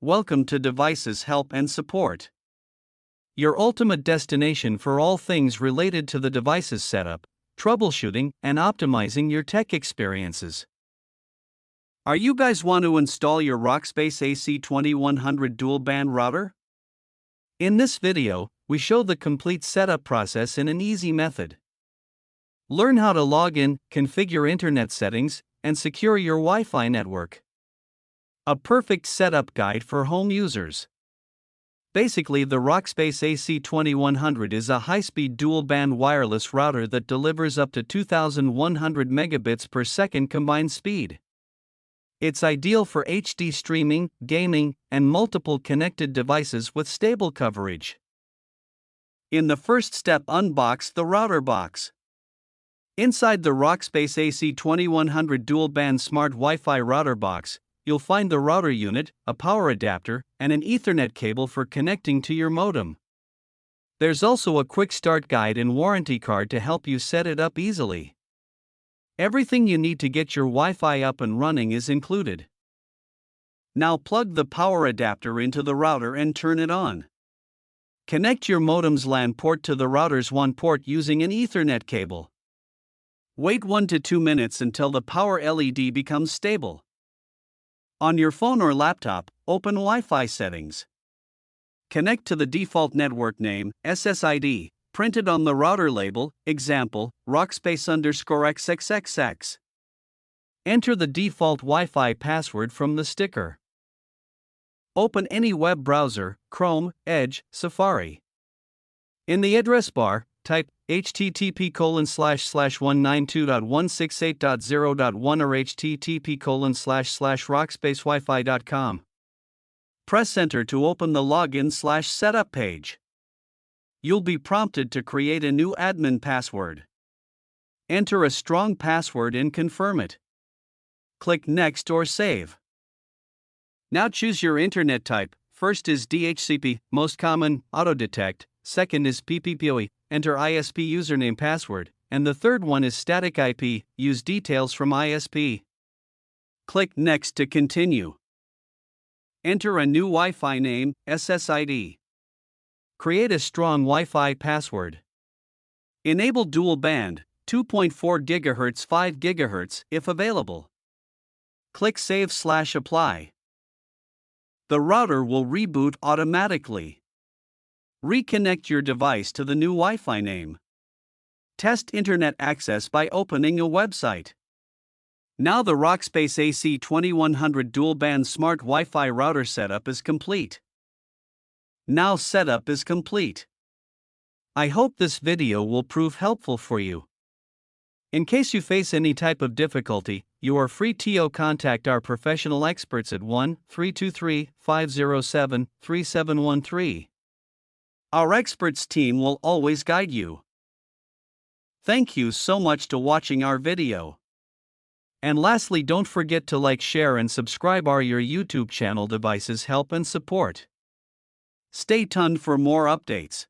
Welcome to Devices Help and Support, your ultimate destination for all things related to the device's setup, troubleshooting, and optimizing your tech experiences. Are you guys want to install your Rockspace AC2100 Dual-Band Router? In this video, we show the complete setup process in an easy method. Learn how to log in, configure internet settings, and secure your Wi-Fi network. A perfect setup guide for home users. Basically, the Rockspace AC2100 is a high-speed dual-band wireless router that delivers up to 2100 megabits per second combined speed. It's ideal for HD streaming, gaming, and multiple connected devices with stable coverage. In the first step, unbox the router box. Inside the Rockspace AC2100 Dual-Band Smart Wi-Fi Router box, you'll find the router unit, a power adapter, and an Ethernet cable for connecting to your modem. There's also a quick start guide and warranty card to help you set it up easily. Everything you need to get your Wi-Fi up and running is included. Now plug the power adapter into the router and turn it on. Connect your modem's LAN port to the router's WAN port using an Ethernet cable. Wait 1 to 2 minutes until the power LED becomes stable. On your phone or laptop, open Wi-Fi settings. Connect to the default network name, SSID, printed on the router label, example, Rockspace_XXXX. Enter the default Wi-Fi password from the sticker. Open any web browser, Chrome, Edge, Safari. In the address bar, type http://192.168.0.1 or http://rockspacewifi.com. Press Enter to open the login/setup page. You'll be prompted to create a new admin password. Enter a strong password and confirm it. Click Next or Save. Now choose your internet type. First is DHCP, most common, auto-detect. Second is PPPoE, enter ISP username password, and the third one is static IP, use details from ISP. Click Next to continue. Enter a new Wi-Fi name, SSID. Create a strong Wi-Fi password. Enable dual band, 2.4 GHz 5 GHz if available. Click Save/Apply. The router will reboot automatically. Reconnect your device to the new Wi-Fi name. Test internet access by opening a website. Now the Rockspace AC2100 Dual-Band Smart Wi-Fi Router setup is complete. Now setup is complete. I hope this video will prove helpful for you. In case you face any type of difficulty, you are free to contact our professional experts at 1-323-507-3713. Our experts team will always guide you. Thank you so much to watching our video. And lastly, don't forget to like, share and subscribe our your YouTube channel Devices Help and Support. Stay tuned for more updates.